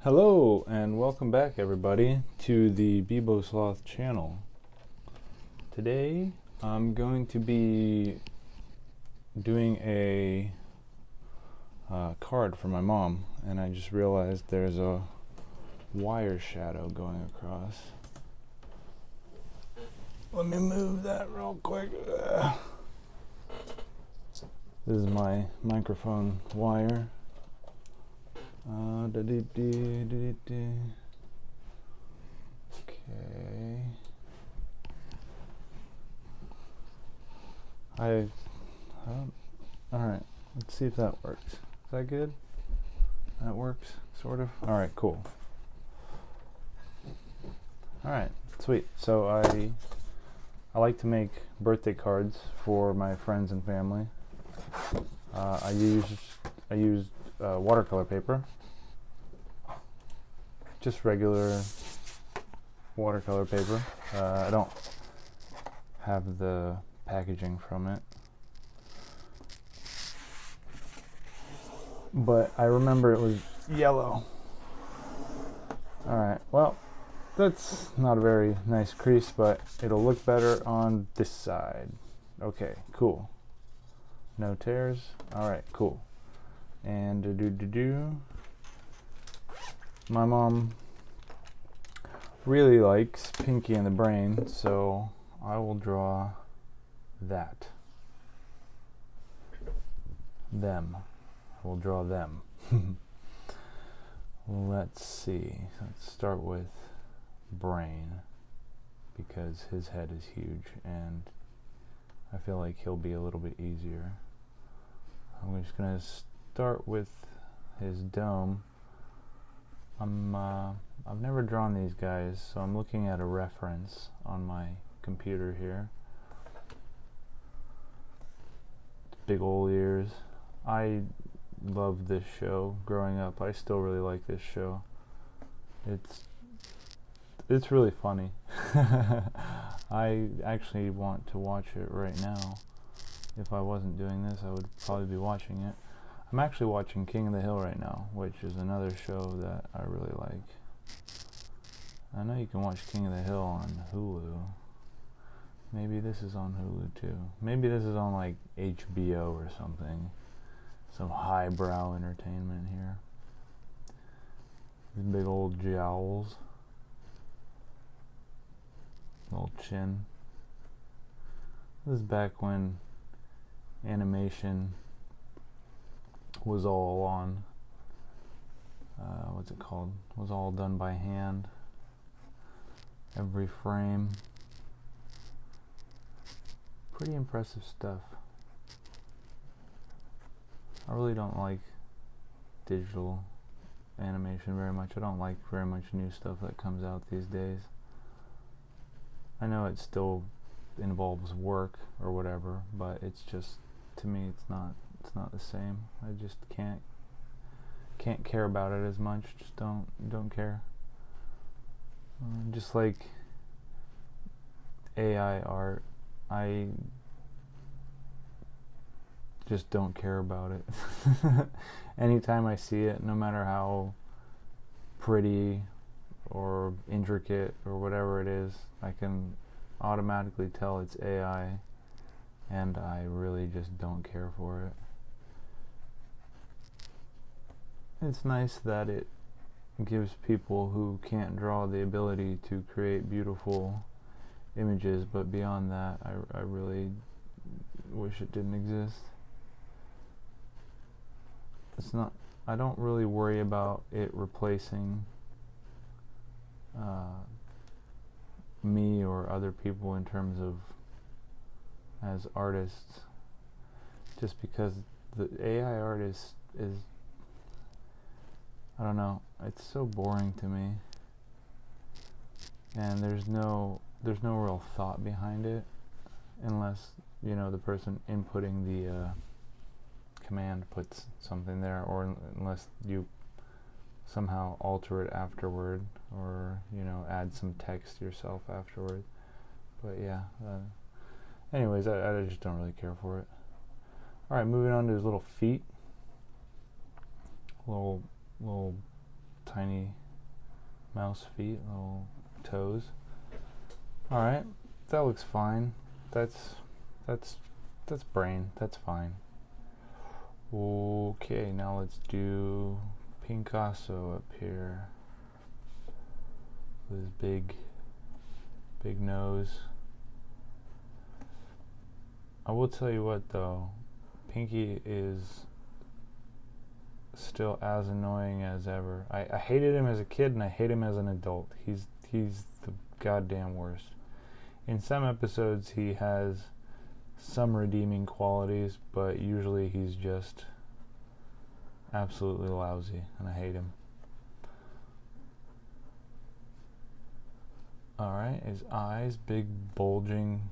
Hello and welcome back everybody to the Beebosloth channel. Today I'm going to be doing a card for my mom, and I just realized there's a wire shadow going across. Let me move that real quick. This is my microphone wire. Okay. Alright, let's see if that works. Is that good? That works, sort of? Alright, cool. Alright, sweet. So I like to make birthday cards for my friends and family. I use watercolor paper. Just regular watercolor paper. I don't have the packaging from it, but I remember it was yellow. Alright, well, that's not a very nice crease, but it'll look better on this side. Okay, cool. No tears. Alright, cool. And my mom really likes Pinky and the Brain, so I will draw that. Them. I will draw them. Let's see. Let's start with Brain, because his head is huge and I feel like he'll be a little bit easier. I'm just going to start with his dome. I've never drawn these guys, so I'm looking at a reference on my computer here. Big old ears. I loved this show growing up. I still really like this show. It's really funny. I actually want to watch it right now. If I wasn't doing this, I would probably be watching it. I'm actually watching King of the Hill right now, which is another show that I really like. I know you can watch King of the Hill on Hulu. Maybe this is on Hulu too. Maybe this is on like HBO or something. Some highbrow entertainment here. These big old jowls. Little chin. This is back when animation was all on, what's it called? Was all done by hand. Every frame. Pretty impressive stuff. I really don't like digital animation very much. I don't like very much new stuff that comes out these days. I know it still involves work or whatever, but it's just, to me, it's not the same. I just can't care about it as much. Just don't care. Just like AI art, I just don't care about it. Anytime I see it, no matter how pretty or intricate or whatever it is, I can automatically tell it's AI, and I really just don't care for it. It's nice that it gives people who can't draw the ability to create beautiful images, but beyond that, I really wish it didn't exist. I don't really worry about it replacing me or other people in terms of as artists, just because the AI art is I don't know, it's so boring to me, and there's no real thought behind it, unless, you know, the person inputting the command puts something there, or unless you somehow alter it afterward, or, you know, add some text yourself afterward. But yeah, anyways, I just don't really care for it. Alright, moving on to his little feet. Little tiny mouse feet, little toes. Alright, that looks fine. That's brain, that's fine. Okay, now let's do Picasso up here. With his big nose. I will tell you what though, Pinky is still as annoying as ever. I hated him as a kid and I hate him as an adult. He's the goddamn worst. In some episodes he has some redeeming qualities, but usually he's just absolutely lousy and I hate him. Alright, his eyes, big bulging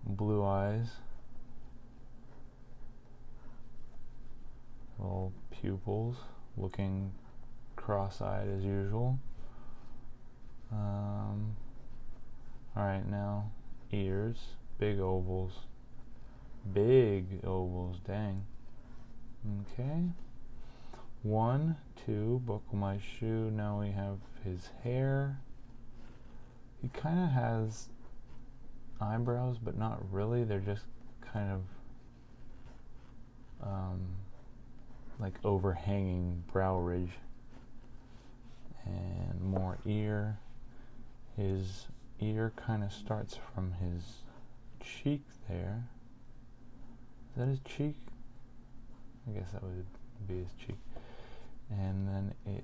blue eyes. Little pupils, looking cross-eyed as usual. Alright, now ears, big ovals. Big ovals, dang. Okay. 1, 2, buckle my shoe. Now we have his hair. He kind of has eyebrows, but not really. They're just kind of like overhanging brow ridge. And more ear. His ear kind of starts from his cheek there. Is that his cheek? I guess that would be his cheek. And then it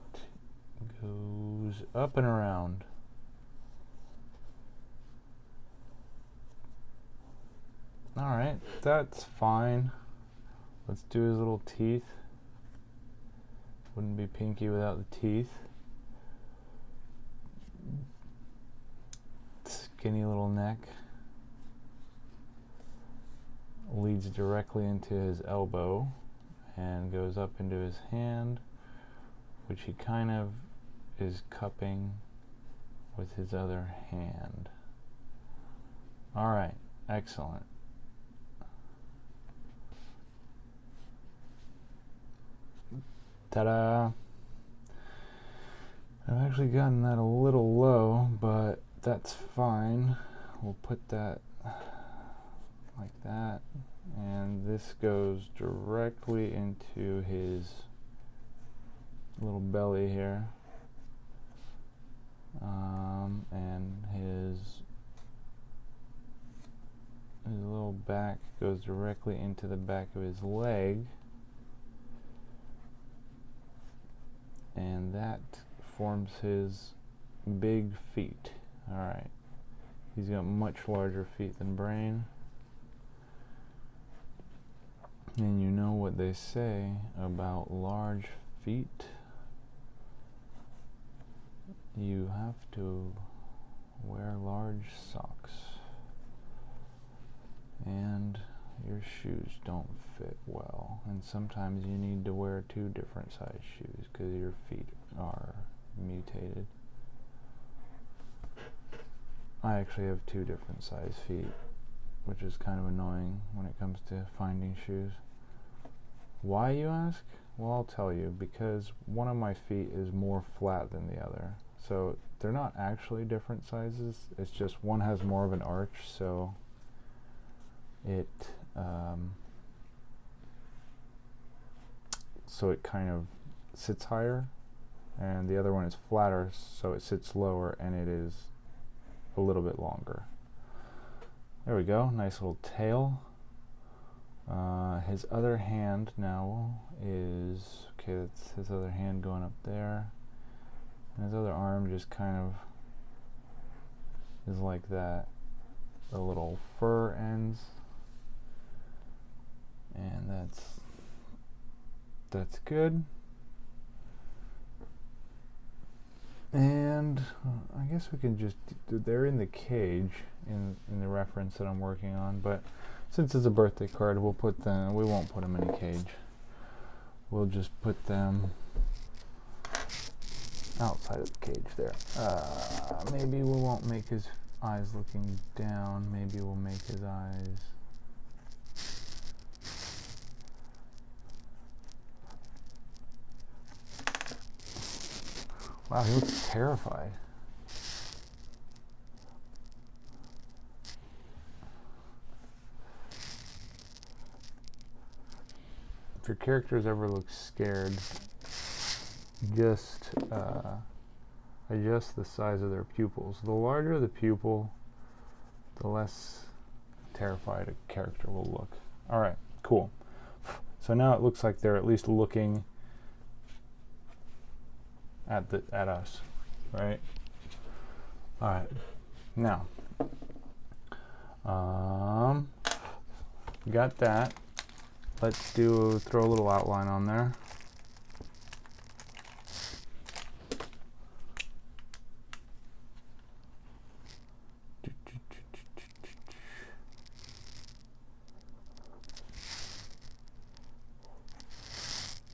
goes up and around. Alright, that's fine. Let's do his little teeth. Wouldn't be Pinky without the teeth. Skinny little neck. Leads directly into his elbow and goes up into his hand, which he kind of is cupping with his other hand. Alright, excellent. Ta-da! I've actually gotten that a little low, but that's fine. We'll put that like that, and this goes directly into his little belly here, and his little back goes directly into the back of his leg, and that forms his big feet. Alright, he's got much larger feet than Brain. And you know what they say about large feet? You have to wear large socks. And your shoes don't fit well. And sometimes you need to wear 2 different size shoes because your feet are mutated. I actually have 2 different size feet, which is kind of annoying when it comes to finding shoes. Why, you ask? Well, I'll tell you, because one of my feet is more flat than the other. So they're not actually different sizes, it's just one has more of an arch, so it kind of sits higher, and the other one is flatter, so it sits lower and it is a little bit longer. There we go, nice little tail. His other hand now is, okay, that's his other hand going up there. And his other arm just kind of is like that. The little fur ends. And that's good. And I guess we can just, they're in the cage in the reference that I'm working on, but since it's a birthday card, we won't put them in a cage. We'll just put them outside of the cage there. Maybe we won't make his eyes looking down. Maybe we'll make his eyes Wow, he looks terrified. If your characters ever look scared, just adjust the size of their pupils. The larger the pupil, the less terrified a character will look. Alright, cool. So now it looks like they're at least looking at us, right? Alright, now got that. Let's throw a little outline on there.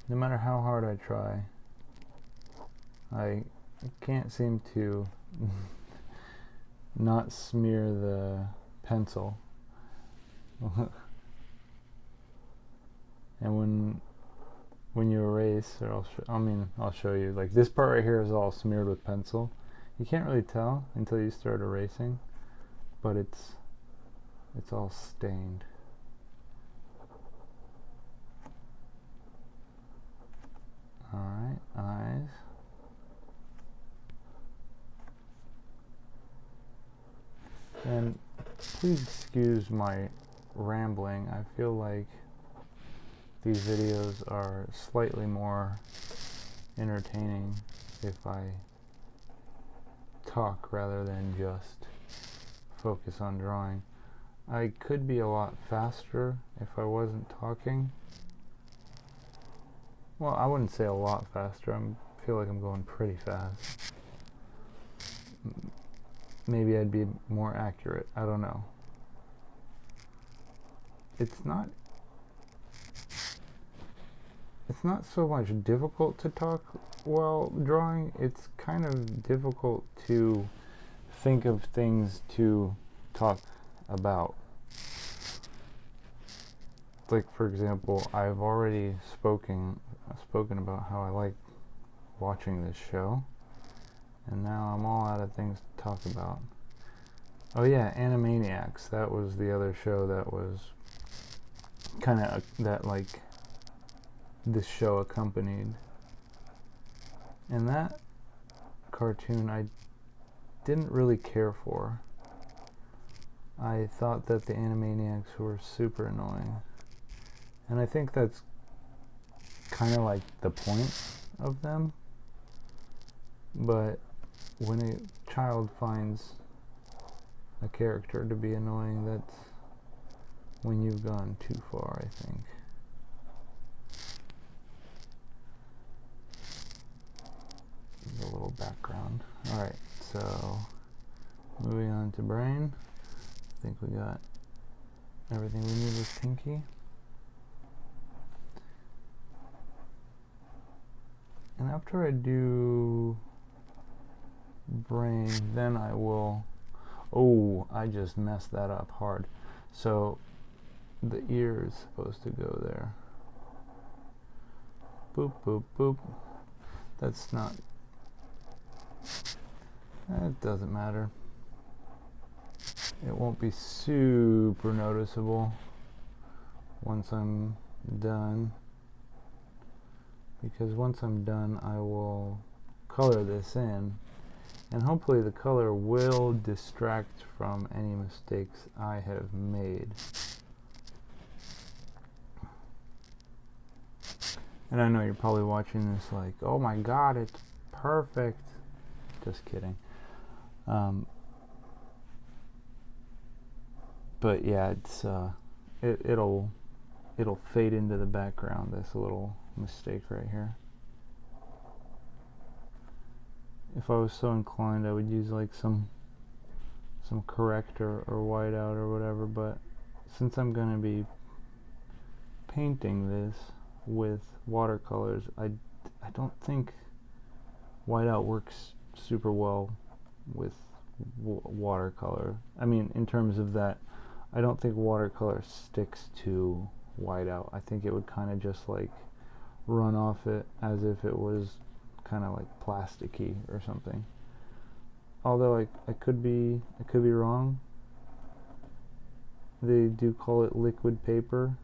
No matter how hard I try, I can't seem to not smear the pencil. And when you erase, or I'll show you. Like this part right here is all smeared with pencil. You can't really tell until you start erasing, but it's all stained. Alright, eyes. And please excuse my rambling. I feel like these videos are slightly more entertaining if I talk rather than just focus on drawing. I could be a lot faster if I wasn't talking. Well, I wouldn't say a lot faster. I feel like I'm going pretty fast. Maybe I'd be more accurate. I don't know. It's not so much difficult to talk while drawing. It's kind of difficult to think of things to talk about. Like, for example, I've already spoken about how I like watching this show, and now I'm all out of things to talk about. Oh yeah, Animaniacs. That was the other show that was kind of that like this show accompanied. And that cartoon I didn't really care for. I thought that the Animaniacs were super annoying. And I think that's kind of like the point of them. But when a child finds a character to be annoying, that's when you've gone too far, I think. A little background. Alright, so moving on to brain. I think we got everything we need with Pinky. And after I do brain, then I will... Oh, I just messed that up hard. So the ear is supposed to go there. Boop, boop, boop. That's not... It doesn't matter. It won't be super noticeable once I'm done. Because once I'm done, I will color this in. And hopefully the color will distract from any mistakes I have made. And I know you're probably watching this like, oh my god, it's perfect. Just kidding. But yeah, it's it'll fade into the background, this little mistake right here. If I was so inclined, I would use like some corrector or whiteout or whatever, but since I'm going to be painting this with watercolors, I don't think whiteout works super well with watercolor. I mean, in terms of that, I don't think watercolor sticks to whiteout. I think it would kind of just like run off it as if it was kind of like plasticky or something. Although I could be wrong. They do call it liquid paper,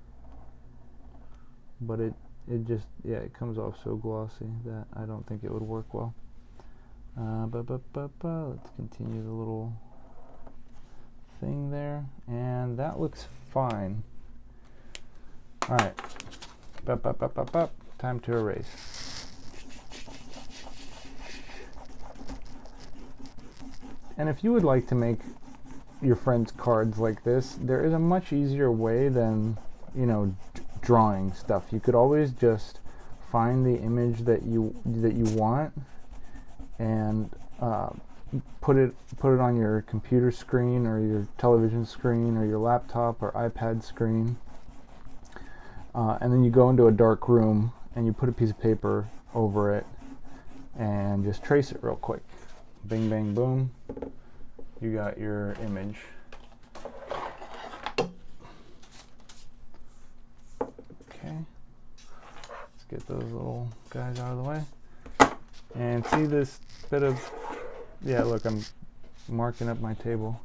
but it just, yeah, it comes off so glossy that I don't think it would work well. Let's continue the little thing there, and that looks fine. All right, time to erase. And if you would like to make your friends cards like this, there is a much easier way than, you know, drawing stuff. You could always just find the image that you want and put it on your computer screen or your television screen or your laptop or iPad screen, and then you go into a dark room and you put a piece of paper over it and just trace it real quick. Bing, bang, boom. You got your image. Okay. Let's get those little guys out of the way. And see this bit of, yeah, look, I'm marking up my table.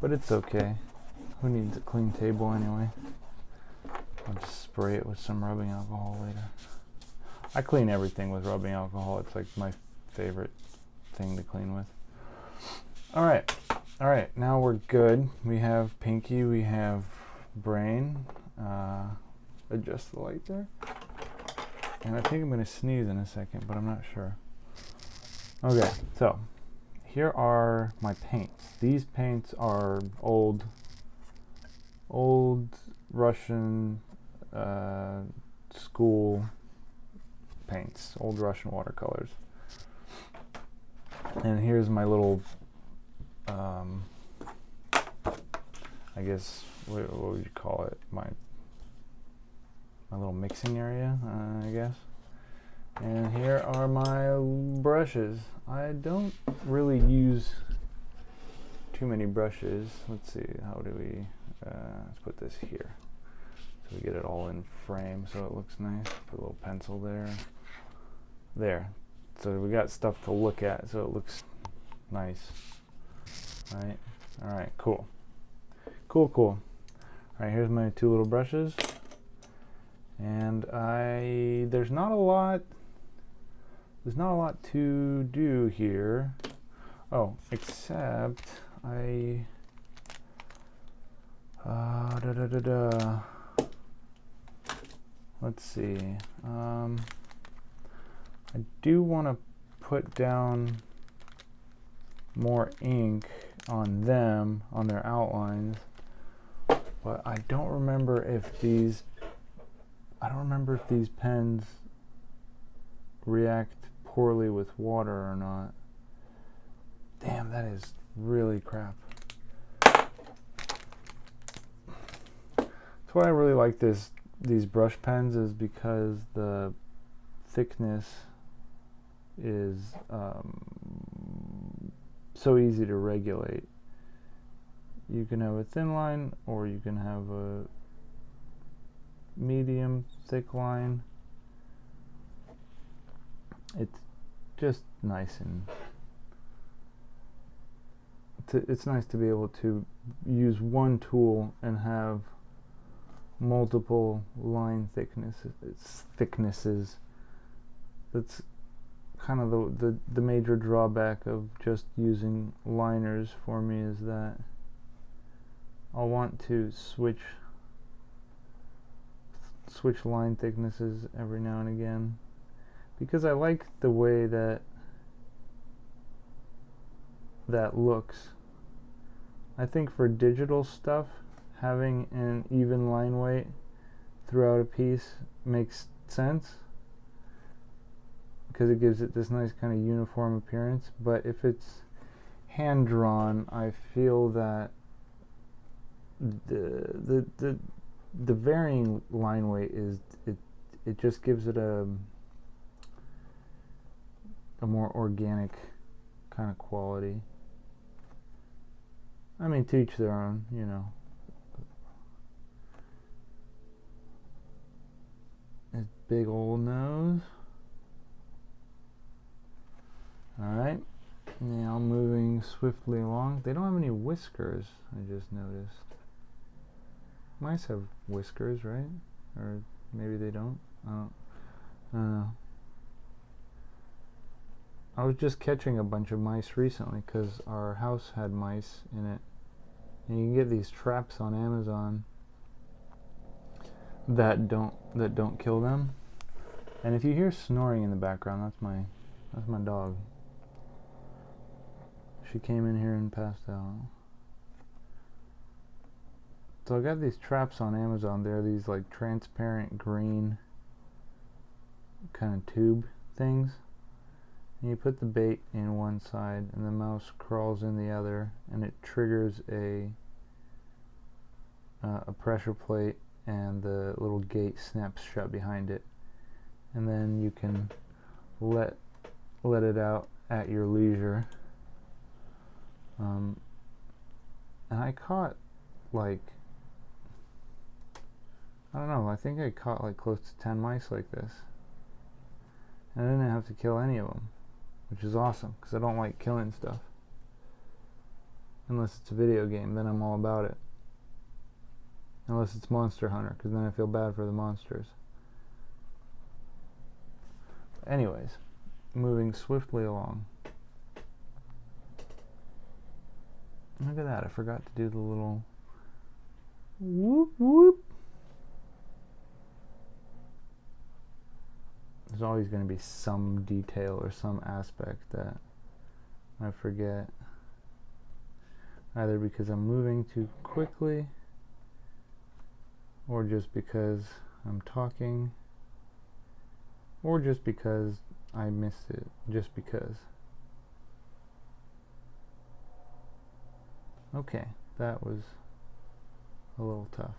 But it's okay. Who needs a clean table anyway? I'll just spray it with some rubbing alcohol later. I clean everything with rubbing alcohol. It's like my favorite thing to clean with. All right, now we're good. We have Pinky, we have Brain. Adjust the light there. And I think I'm gonna sneeze in a second, but I'm not sure. Okay, so here are my paints. These paints are old Russian school paints, old Russian watercolors. And here's my little, I guess, what would you call it? My little mixing area, I guess. And here are my brushes. I don't really use too many brushes. Let's see, how do we, let's put this here. So we get it all in frame so it looks nice. Put a little pencil there. There. So we got stuff to look at so it looks nice. Alright, alright, cool. Cool. Alright, here's my two little brushes. And there's not a lot to do here. Oh, except let's see. I do want to put down more ink on them, on their outlines, but I don't remember if these pens react poorly with water or not. Damn, that is really crap. That's why I really like these brush pens, is because the thickness is so easy to regulate. You can have a thin line or you can have a medium thick line. It's just nice, and it's nice to be able to use one tool and have multiple line thicknesses. That's kind of the major drawback of just using liners for me, is that I'll want to switch line thicknesses every now and again, because I like the way that looks. I think for digital stuff, having an even line weight throughout a piece makes sense, because it gives it this nice kind of uniform appearance. But if it's hand drawn, I feel that the varying line weight it just gives it a more organic kind of quality. I mean, to each their own, you know. His big old nose. Alright, now moving swiftly along. They don't have any whiskers, I just noticed. Mice have whiskers, right? Or maybe they don't. I don't know. I was just catching a bunch of mice recently because our house had mice in it. And you can get these traps on Amazon that don't kill them. And if you hear snoring in the background, that's my dog. She came in here and passed out. So I got these traps on Amazon. They're these like transparent green kind of tube things. And you put the bait in one side and the mouse crawls in the other, and it triggers a pressure plate, and the little gate snaps shut behind it. And then you can let it out at your leisure. And I caught like, I don't know, I think I caught like close to 10 mice like this. And I didn't have to kill any of them, which is awesome because I don't like killing stuff. Unless it's a video game, then I'm all about it. Unless it's Monster Hunter, because then I feel bad for the monsters. Anyways, moving swiftly along. Look at that, I forgot to do the little whoop whoop. There's always going to be some detail or some aspect that I forget. Either because I'm moving too quickly, or just because I'm talking, or just because I missed it, just because. Okay, that was a little tough.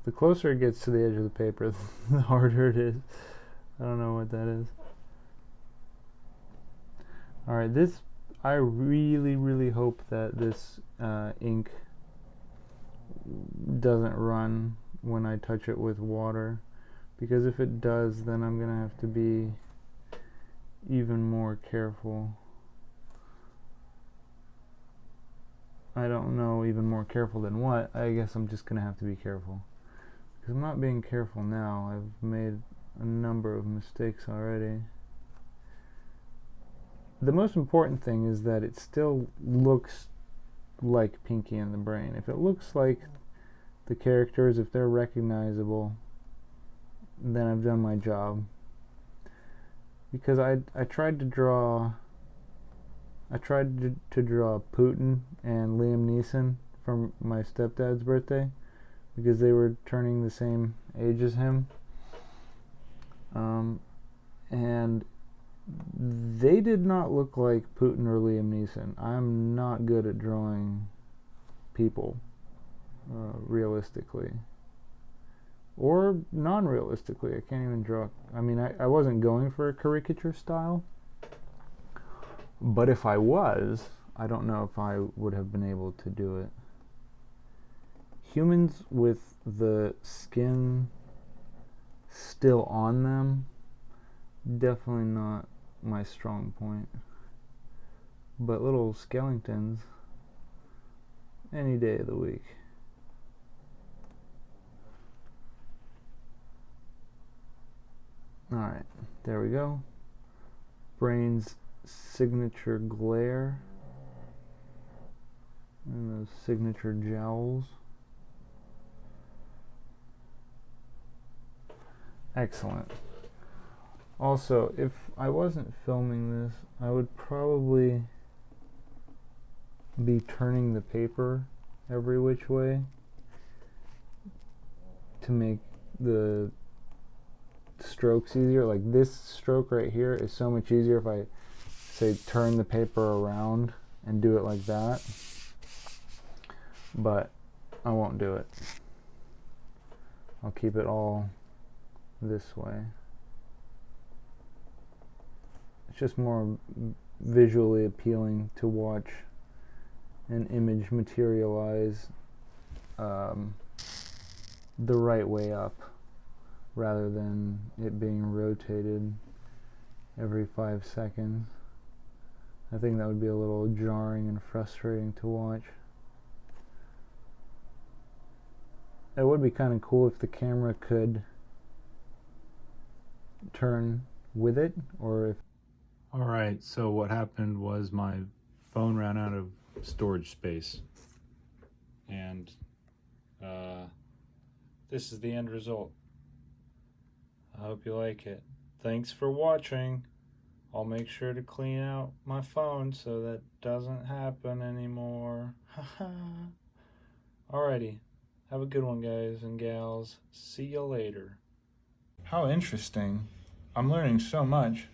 The closer it gets to the edge of the paper, the harder it is. I don't know what that is. Alright, this, I really, really hope that this ink doesn't run when I touch it with water, because if it does, then I'm gonna have to be even more careful. I don't know, even more careful than what. I guess I'm just gonna have to be careful, because I'm not being careful now. I've made a number of mistakes already. The most important thing is that it still looks like Pinky and the Brain. If it looks like the characters, if they're recognizable, then I've done my job. Because I tried to draw Putin and Liam Neeson from my stepdad's birthday, because they were turning the same age as him. And they did not look like Putin or Liam Neeson. I'm not good at drawing people realistically, or non-realistically. I can't even draw. I mean, I wasn't going for a caricature style, but if I was, I don't know if I would have been able to do it. Humans with the skin still on them, definitely not my strong point. But little skeletons, any day of the week. Alright, there we go. Brain's signature glare and those signature jowls. Excellent. Also, if I wasn't filming this, I would probably be turning the paper every which way to make the strokes easier. Like this stroke right here is so much easier if I say turn the paper around and do it like that, but I won't do it. I'll keep it all this way. It's just more visually appealing to watch an image materialize the right way up, rather than it being rotated every 5 seconds. I think that would be a little jarring and frustrating to watch. It would be kind of cool if the camera could turn with it, or if... Alright, so what happened was my phone ran out of storage space. And this is the end result. I hope you like it. Thanks for watching. I'll make sure to clean out my phone so that doesn't happen anymore. Alrighty. Have a good one, guys and gals. See you later. How interesting. I'm learning so much.